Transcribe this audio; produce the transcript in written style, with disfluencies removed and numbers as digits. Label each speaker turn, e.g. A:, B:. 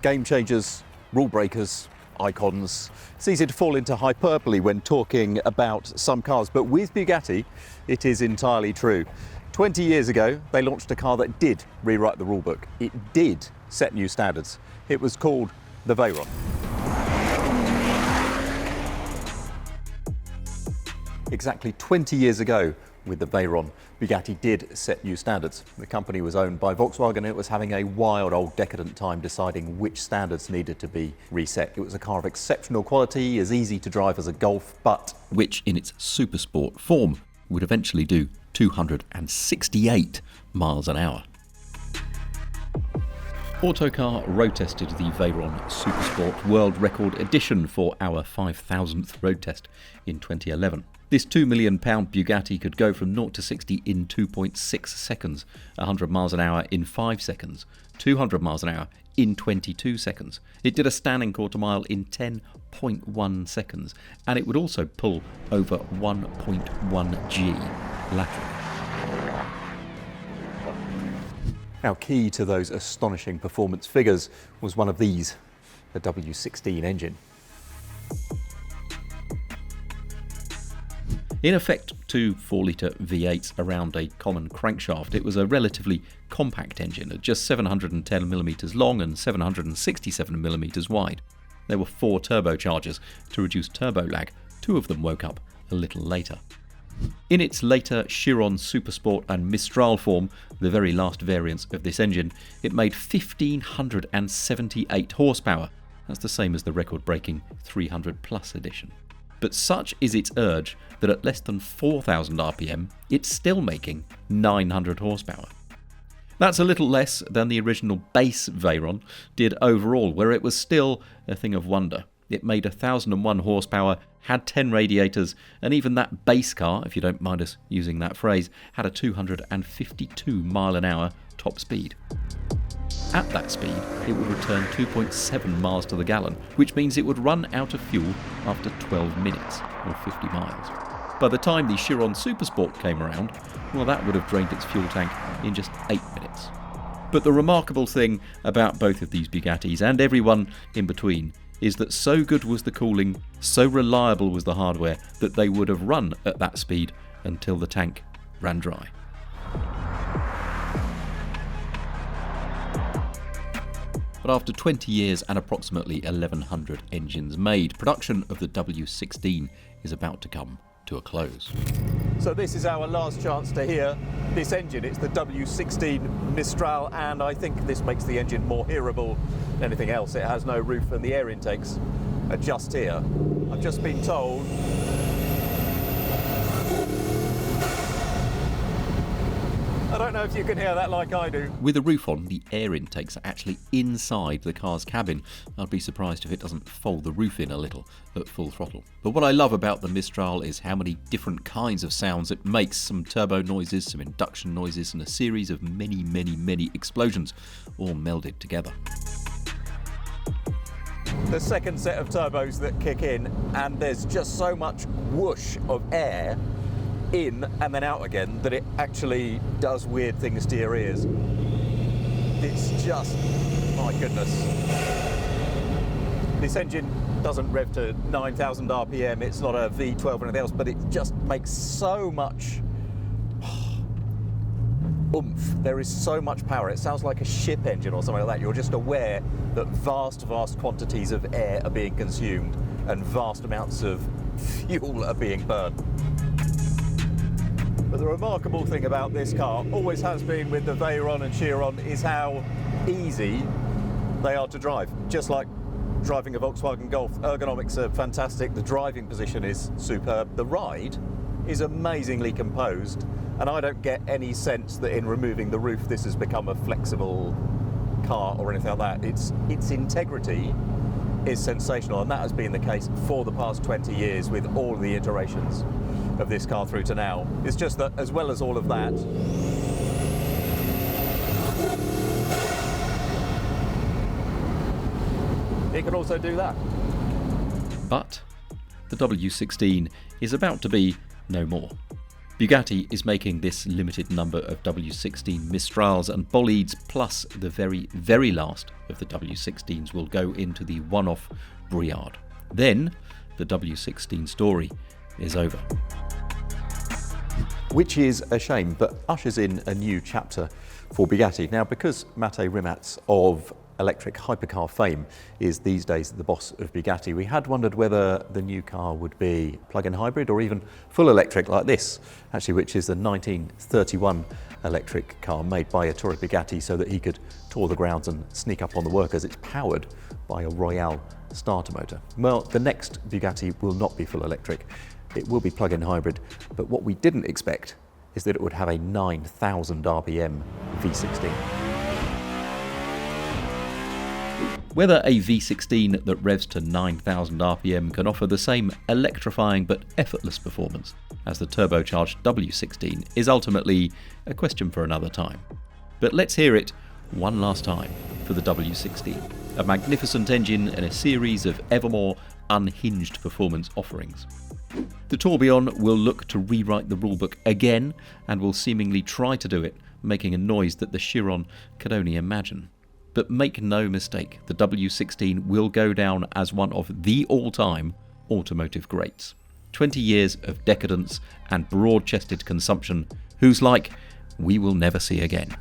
A: Game changers, rule breakers, icons. It's easy to fall into hyperbole when talking about some cars, but with Bugatti, it is entirely true. 20 years ago, they launched a car that did rewrite the rulebook. It did set new standards. It was called the Veyron. Exactly 20 years ago, with the Veyron, Bugatti did set new standards. The company was owned by Volkswagen and it was having a wild old decadent time deciding which standards needed to be reset. It was a car of exceptional quality, as easy to drive as a Golf, but which in its supersport form would eventually do 268 miles an hour. Autocar road tested the Veyron Supersport World Record Edition for our 5,000th road test in 2011. This £2 million Bugatti could go from 0 to 60 in 2.6 seconds, 100 miles an hour in 5 seconds, 200 miles an hour in 22 seconds. It did a standing quarter mile in 10.1 seconds, and it would also pull over 1.1 G laterally. Now, key to those astonishing performance figures was one of these, the W16 engine. In effect, two 4-litre V8s around a common crankshaft, it was a relatively compact engine at just 710mm long and 767mm wide. There were 4 turbochargers to reduce turbo lag. 2 of them woke up a little later. In its later Chiron Supersport and Mistral form, the very last variants of this engine, it made 1,578 horsepower. That's the same as the record-breaking 300 Plus edition. But such is its urge that at less than 4,000 RPM, it's still making 900 horsepower. That's a little less than the original base Veyron did overall, where it was still a thing of wonder. It made 1,001 horsepower, had 10 radiators, and even that base car, if you don't mind us using that phrase, had a 252 mile an hour top speed. At that speed, it would return 2.7 miles to the gallon, which means it would run out of fuel after 12 minutes, or 50 miles. By the time the Chiron Supersport came around, well, that would have drained its fuel tank in just 8 minutes. But the remarkable thing about both of these Bugattis, and everyone in between, is that so good was the cooling, so reliable was the hardware, that they would have run at that speed until the tank ran dry. But after 20 years and approximately 1,100 engines made, production of the W16 is about to come to a close. So this is our last chance to hear this engine. It's the W16 Mistral, and I think this makes the engine more hearable than anything else. It has no roof and the air intakes are just here. I've just been told I don't know if you can hear that like I do. With the roof on, the air intakes are actually inside the car's cabin. I'd be surprised if it doesn't fold the roof in a little at full throttle. But what I love about the Mistral is how many different kinds of sounds it makes. Some turbo noises, some induction noises, and a series of many explosions, all melded together. The second set of turbos that kick in, and there's just so much whoosh of air in and then out again that it actually does weird things to your ears. It's just, my goodness. This engine doesn't rev to 9,000 RPM, it's not a V12 or anything else, but it just makes so much oomph. There is so much power. It sounds like a ship engine or something like that. You're just aware that vast quantities of air are being consumed and vast amounts of fuel are being burned. But the remarkable thing about this car, always has been with the Veyron and Chiron, is how easy they are to drive. Just like driving a Volkswagen Golf. Ergonomics are fantastic, the driving position is superb, the ride is amazingly composed, and I don't get any sense that in removing the roof this has become a flexible car or anything like that. Its integrity is sensational, and that has been the case for the past 20 years with all the iterations of this car through to now. It's just that as well as all of that, it can also do that. But the W16 is about to be no more. Bugatti is making this limited number of W16 Mistrals and bolides, plus the very, very last of the W16s will go into the one-off Briard. Then the W16 story is over.
B: Which is a shame, but ushers in a new chapter for Bugatti. Now, because Matteo Rimac of electric hypercar fame is these days the boss of Bugatti, we had wondered whether the new car would be plug-in hybrid or even full electric like this, actually, which is the 1931 electric car made by Ettore Bugatti so that he could tour the grounds and sneak up on the workers. It's powered by a Royale starter motor. Well, the next Bugatti will not be full electric. It will be plug-in hybrid, but what we didn't expect is that it would have a 9,000 RPM V16.
A: Whether a V16 that revs to 9,000 RPM can offer the same electrifying but effortless performance as the turbocharged W16 is ultimately a question for another time. But let's hear it one last time for the W16, a magnificent engine in a series of ever more unhinged performance offerings. The Tourbillon will look to rewrite the rulebook again and will seemingly try to do it, making a noise that the Chiron could only imagine. But make no mistake, the W16 will go down as one of the all-time automotive greats. 20 years of decadence and broad-chested consumption whose like we will never see again.